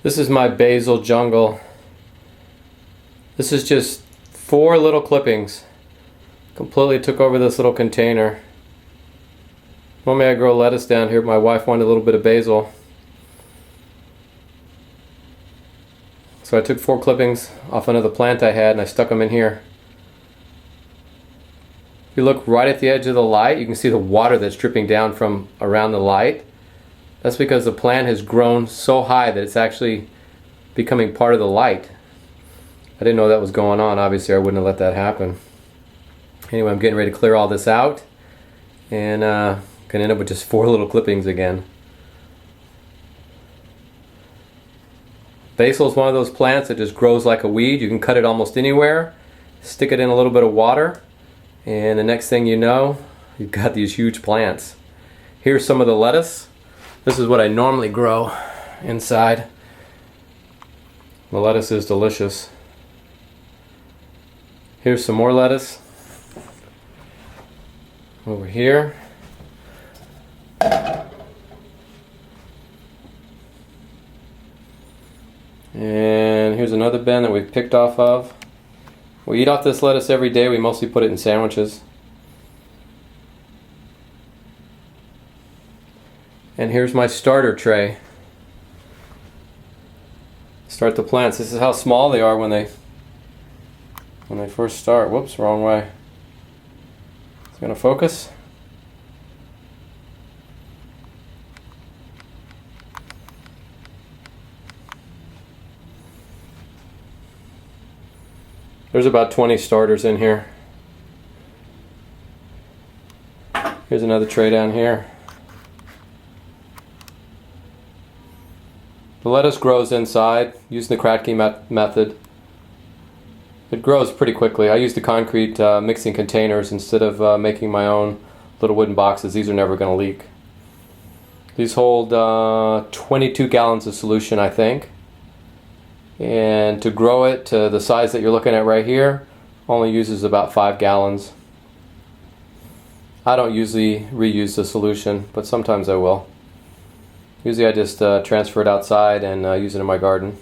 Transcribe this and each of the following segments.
This is my basil jungle. This is just 4 little clippings. Completely took over this little container. Normally I grow lettuce down here, but my wife wanted a little bit of basil. So I took 4 clippings off another plant I had and I stuck them in here. If you look right at the edge of the light, you can see the water that's dripping down from around the light. That's because the plant has grown so high that it's actually becoming part of the light. I didn't know that was going on. Obviously I wouldn't have let that happen. Anyway, I'm getting ready to clear all this out and gonna end up with just 4 little clippings again. Basil is one of those plants that just grows like a weed. You can cut it almost anywhere, stick it in a little bit of water, and the next thing you know, you've got these huge plants. Here's some of the lettuce. This is what I normally grow inside. The lettuce is delicious. Here's some more lettuce. Over here. And here's another bin that we've picked off of. We eat off this lettuce every day. We mostly put it in sandwiches. And here's my starter tray. Start the plants. This is how small they are when they first start. Whoops, wrong way. It's gonna focus. There's about 20 starters in here. Here's another tray down here. The lettuce grows inside using the Kratky method. It grows pretty quickly. I use the concrete mixing containers instead of making my own little wooden boxes. These are never going to leak. These hold 22 gallons of solution, I think. And to grow it to the size that you're looking at right here, only uses about 5 gallons. I don't usually reuse the solution, but sometimes I will. Usually I just transfer it outside and use it in my garden.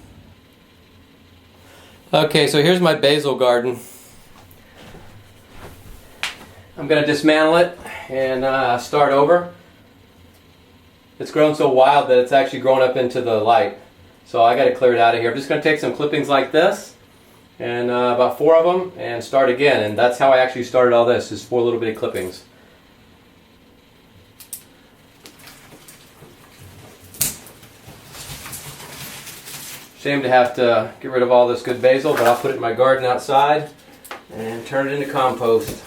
Okay, so here's my basil garden. I'm going to dismantle it and start over. It's grown so wild that it's actually grown up into the light. So I got to clear it out of here. I'm just going to take some clippings like this, and about 4 of them, and start again. And that's how I actually started all this, is 4 little bitty clippings. Shame to have to get rid of all this good basil, but I'll put it in my garden outside and turn it into compost.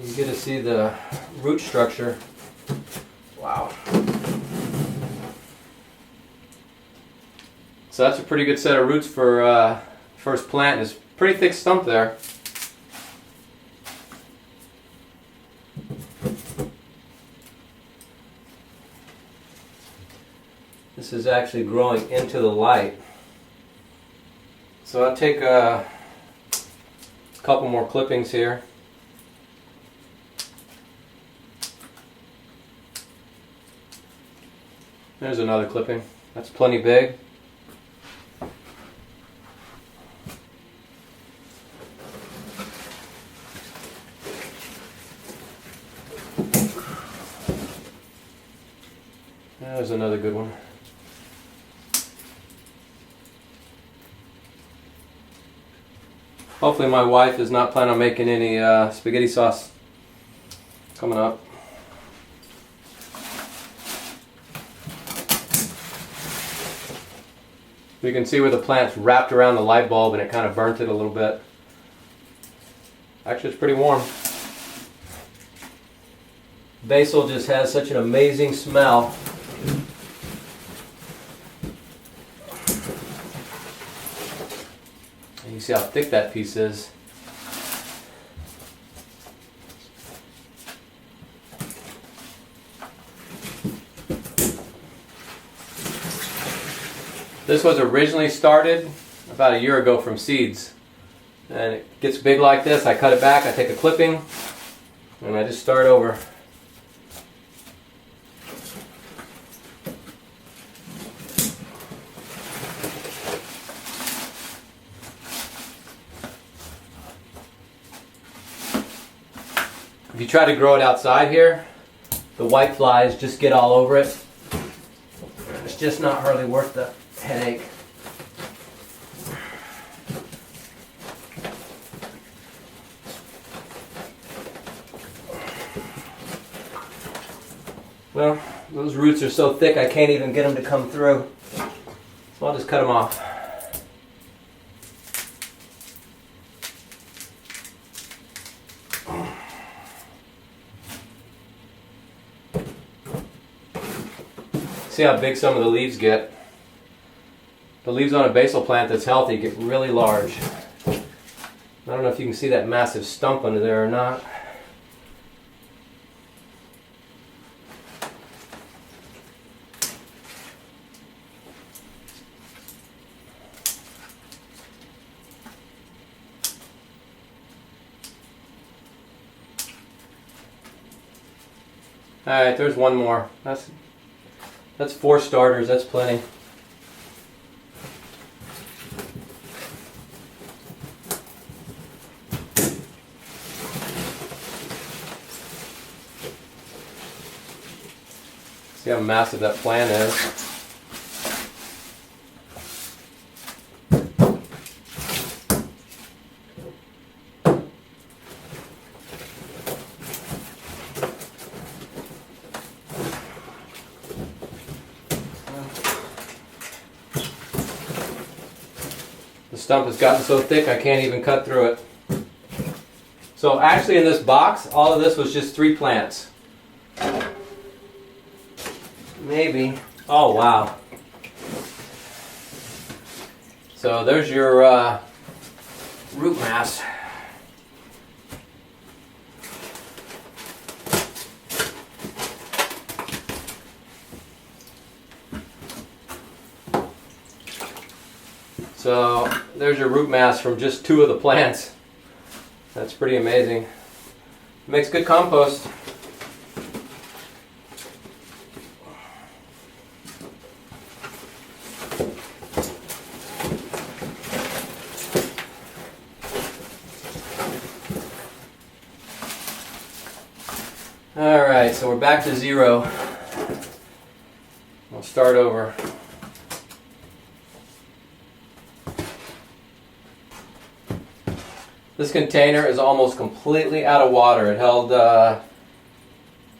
You get to see the root structure. Wow. So that's a pretty good set of roots for first plant. It's a pretty thick stump there. This is actually growing into the light. So I'll take a couple more clippings here. There's another clipping. That's plenty big. There's another good one. Hopefully my wife is not planning on making any spaghetti sauce coming up. You can see where the plant's wrapped around the light bulb and it kind of burnt it a little bit. Actually, it's pretty warm. Basil just has such an amazing smell. And you see how thick that piece is. This was originally started about a year ago from seeds. And it gets big like this. I cut it back, I take a clipping, And I just start over. If you try to grow it outside here, the white flies just get all over it. It's just not hardly worth the headache. Well, those roots are so thick I can't even get them to come through. So I'll just cut them off. See how big some of the leaves get. The leaves on a basil plant that's healthy get really large. I don't know if you can see that massive stump under there or not. Alright, there's one more. That's 4 starters, that's plenty. See how massive that plant is. The stump has gotten so thick I can't even cut through it. So actually in this box, all of this was just 3 plants. Maybe. Oh wow. So there's your root mass. So there's your root mass from just 2 of the plants. That's pretty amazing. It makes good compost. Alright, so we're back to 0. We'll start over. This container is almost completely out of water. It held, I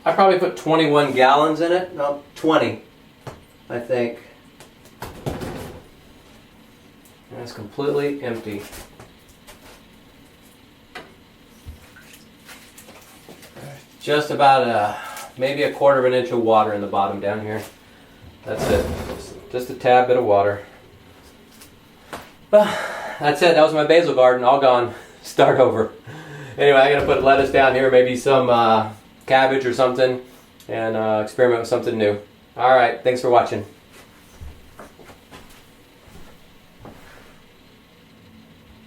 probably put 21 gallons in it. No, 20, I think. And it's completely empty. Just about maybe a quarter of an inch of water in the bottom down here. That's it. Just a tad bit of water. That's it. That was my basil garden, all gone. Start over. Anyway, I'm going to put lettuce down here, maybe some cabbage or something, and experiment with something new. Alright, thanks for watching.